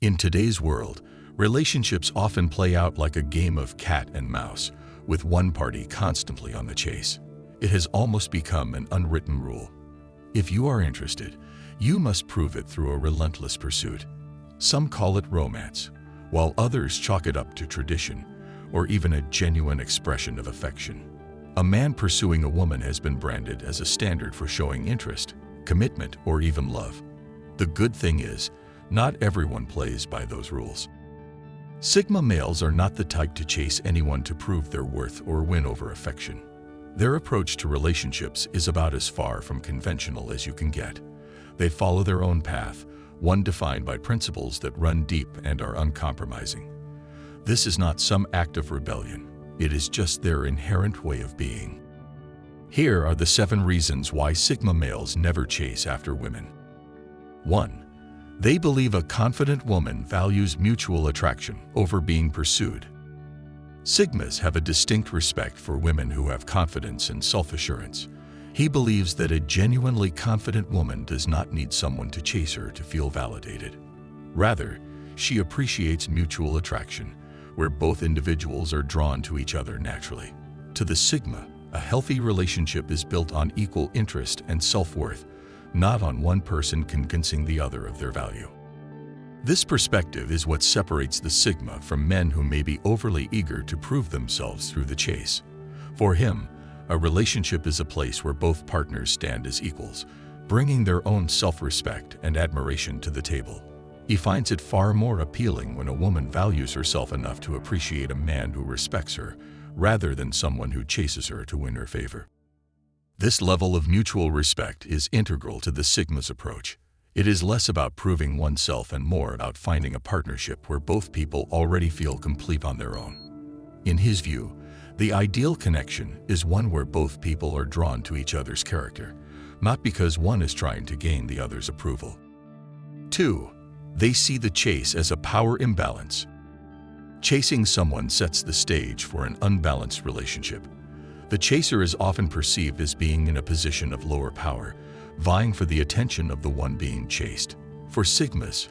In today's world, relationships often play out like a game of cat and mouse, with one party constantly on the chase. It has almost become an unwritten rule. If you are interested, you must prove it through a relentless pursuit. Some call it romance, while others chalk it up to tradition, or even a genuine expression of affection. A man pursuing a woman has been branded as a standard for showing interest, commitment, or even love. The good thing is, not everyone plays by those rules. Sigma males are not the type to chase anyone to prove their worth or win over affection. Their approach to relationships is about as far from conventional as you can get. They follow their own path, one defined by principles that run deep and are uncompromising. This is not some act of rebellion. It is just their inherent way of being. Here are the 7 reasons why Sigma males never chase after women. 1. They believe a confident woman values mutual attraction over being pursued. Sigmas have a distinct respect for women who have confidence and self-assurance. He believes that a genuinely confident woman does not need someone to chase her to feel validated. Rather, she appreciates mutual attraction, where both individuals are drawn to each other naturally. To the Sigma, a healthy relationship is built on equal interest and self-worth, not on one person convincing the other of their value. This perspective is what separates the Sigma from men who may be overly eager to prove themselves through the chase. For him, a relationship is a place where both partners stand as equals, bringing their own self-respect and admiration to the table. He finds it far more appealing when a woman values herself enough to appreciate a man who respects her, rather than someone who chases her to win her favor. This level of mutual respect is integral to the Sigma's approach. It is less about proving oneself and more about finding a partnership where both people already feel complete on their own. In his view, the ideal connection is one where both people are drawn to each other's character, not because one is trying to gain the other's approval. 2. They see the chase as a power imbalance. Chasing someone sets the stage for an unbalanced relationship. The chaser is often perceived as being in a position of lower power, vying for the attention of the one being chased. For Sigmas,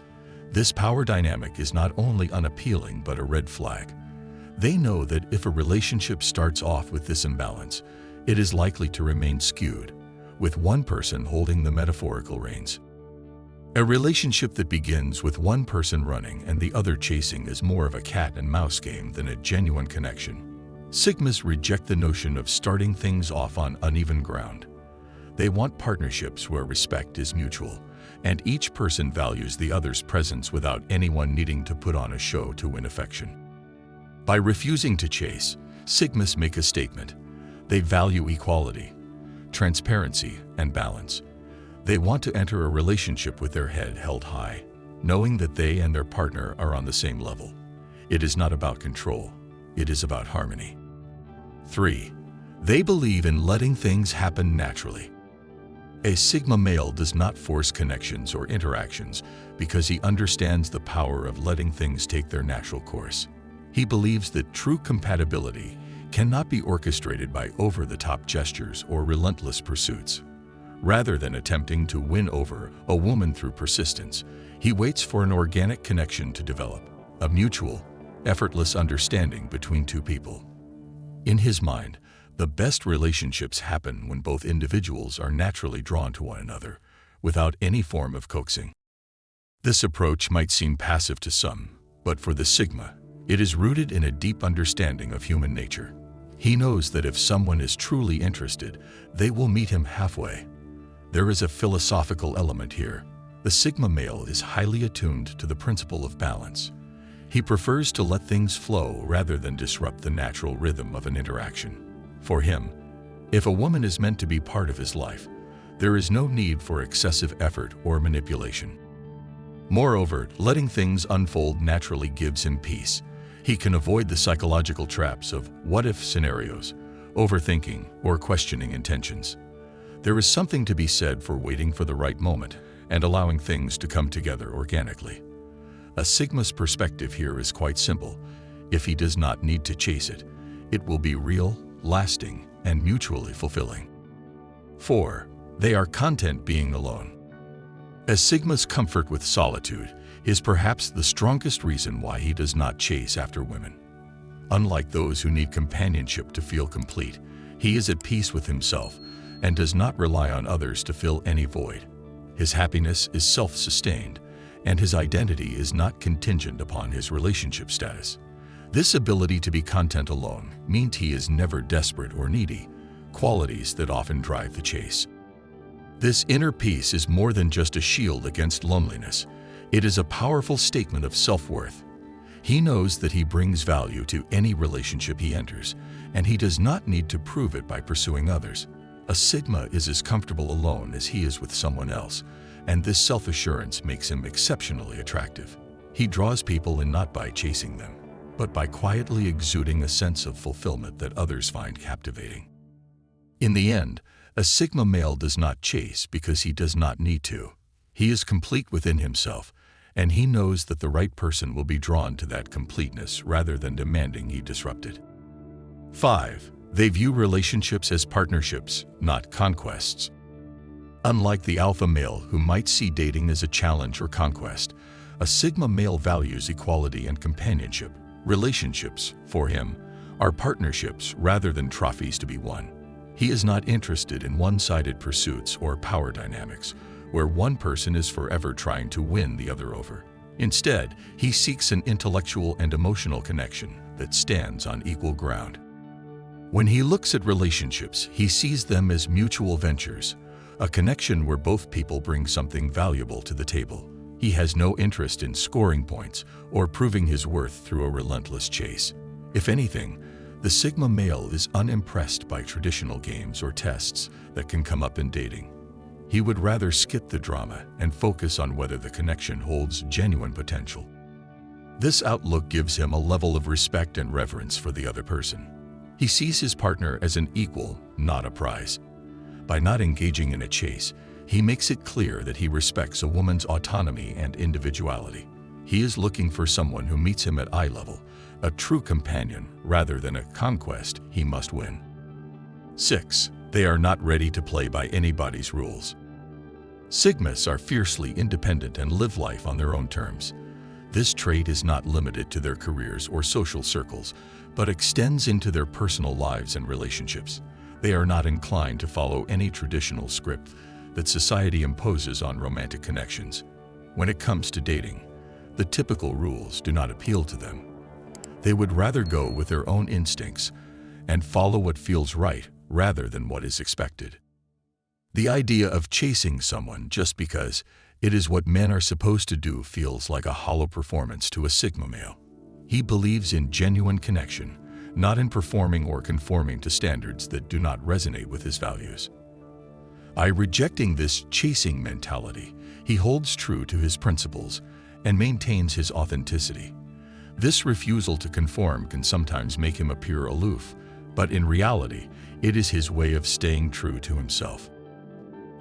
this power dynamic is not only unappealing but a red flag. They know that if a relationship starts off with this imbalance, it is likely to remain skewed, with one person holding the metaphorical reins. A relationship that begins with one person running and the other chasing is more of a cat and mouse game than a genuine connection. Sigmas reject the notion of starting things off on uneven ground. They want partnerships where respect is mutual, and each person values the other's presence without anyone needing to put on a show to win affection. By refusing to chase, Sigmas make a statement. They value equality, transparency, and balance. They want to enter a relationship with their head held high, knowing that they and their partner are on the same level. It is not about control. It is about harmony. 3. They believe in letting things happen naturally. A Sigma male does not force connections or interactions because he understands the power of letting things take their natural course. He believes that true compatibility cannot be orchestrated by over-the-top gestures or relentless pursuits. Rather than attempting to win over a woman through persistence, he waits for an organic connection to develop, a mutual, effortless understanding between two people. In his mind, the best relationships happen when both individuals are naturally drawn to one another, without any form of coaxing. This approach might seem passive to some, but for the Sigma, it is rooted in a deep understanding of human nature. He knows that if someone is truly interested, they will meet him halfway. There is a philosophical element here. The Sigma male is highly attuned to the principle of balance. He prefers to let things flow rather than disrupt the natural rhythm of an interaction. For him, if a woman is meant to be part of his life, there is no need for excessive effort or manipulation. Moreover, letting things unfold naturally gives him peace. He can avoid the psychological traps of what-if scenarios, overthinking, or questioning intentions. There is something to be said for waiting for the right moment and allowing things to come together organically. A Sigma's perspective here is quite simple. If he does not need to chase it, it will be real, lasting, and mutually fulfilling. 4. They are content being alone. As Sigmas comfort with solitude, is perhaps the strongest reason why he does not chase after women. Unlike those who need companionship to feel complete, he is at peace with himself and does not rely on others to fill any void. His happiness is self-sustained, and his identity is not contingent upon his relationship status. This ability to be content alone means he is never desperate or needy, qualities that often drive the chase. This inner peace is more than just a shield against loneliness. It is a powerful statement of self-worth. He knows that he brings value to any relationship he enters, and he does not need to prove it by pursuing others. A Sigma is as comfortable alone as he is with someone else, and this self-assurance makes him exceptionally attractive. He draws people in not by chasing them, but by quietly exuding a sense of fulfillment that others find captivating. In the end, a Sigma male does not chase because he does not need to. He is complete within himself, and he knows that the right person will be drawn to that completeness rather than demanding he disrupt it. 5. They view relationships as partnerships, not conquests. Unlike the alpha male who might see dating as a challenge or conquest, a Sigma male values equality and companionship. Relationships, for him, are partnerships rather than trophies to be won. He is not interested in one-sided pursuits or power dynamics, where one person is forever trying to win the other over. Instead, he seeks an intellectual and emotional connection that stands on equal ground. When he looks at relationships, he sees them as mutual ventures, a connection where both people bring something valuable to the table. He has no interest in scoring points or proving his worth through a relentless chase. If anything, the Sigma male is unimpressed by traditional games or tests that can come up in dating. He would rather skip the drama and focus on whether the connection holds genuine potential. This outlook gives him a level of respect and reverence for the other person. He sees his partner as an equal, not a prize. By not engaging in a chase, he makes it clear that he respects a woman's autonomy and individuality. He is looking for someone who meets him at eye level, a true companion rather than a conquest he must win. 6. They are not ready to play by anybody's rules. Sigmas are fiercely independent and live life on their own terms. This trait is not limited to their careers or social circles, but extends into their personal lives and relationships. They are not inclined to follow any traditional script that society imposes on romantic connections. When it comes to dating, the typical rules do not appeal to them. They would rather go with their own instincts and follow what feels right rather than what is expected. The idea of chasing someone just because it is what men are supposed to do feels like a hollow performance to a Sigma male. He believes in genuine connection, not in performing or conforming to standards that do not resonate with his values. By rejecting this chasing mentality, he holds true to his principles and maintains his authenticity. This refusal to conform can sometimes make him appear aloof, but in reality, it is his way of staying true to himself.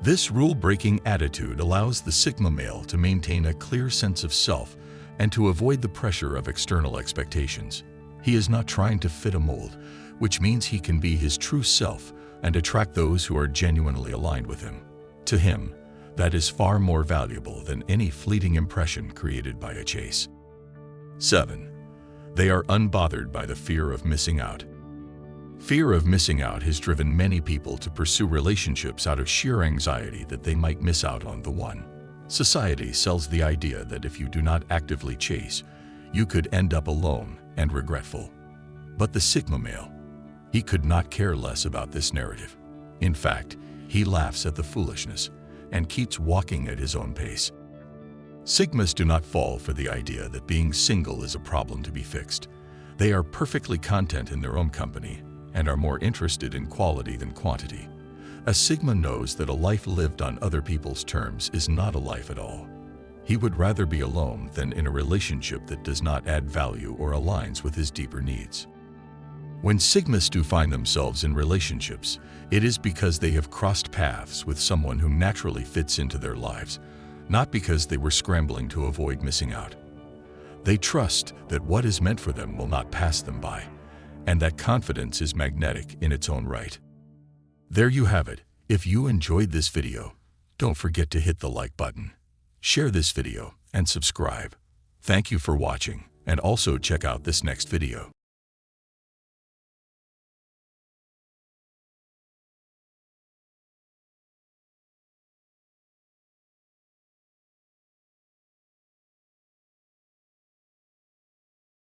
This rule-breaking attitude allows the Sigma male to maintain a clear sense of self and to avoid the pressure of external expectations. He is not trying to fit a mold, which means he can be his true self and attract those who are genuinely aligned with him. To him, that is far more valuable than any fleeting impression created by a chase. 7. They are unbothered by the fear of missing out. Fear of missing out has driven many people to pursue relationships out of sheer anxiety that they might miss out on the one. Society sells the idea that if you do not actively chase, you could end up alone and regretful. But the Sigma male, he could not care less about this narrative. In fact, he laughs at the foolishness and keeps walking at his own pace. Sigmas do not fall for the idea that being single is a problem to be fixed. They are perfectly content in their own company and are more interested in quality than quantity. A Sigma knows that a life lived on other people's terms is not a life at all. He would rather be alone than in a relationship that does not add value or aligns with his deeper needs. When Sigmas do find themselves in relationships, it is because they have crossed paths with someone who naturally fits into their lives, not because they were scrambling to avoid missing out. They trust that what is meant for them will not pass them by, and that confidence is magnetic in its own right. There you have it. If you enjoyed this video, don't forget to hit the like button. Share this video and subscribe. Thank you for watching, and also check out this next video.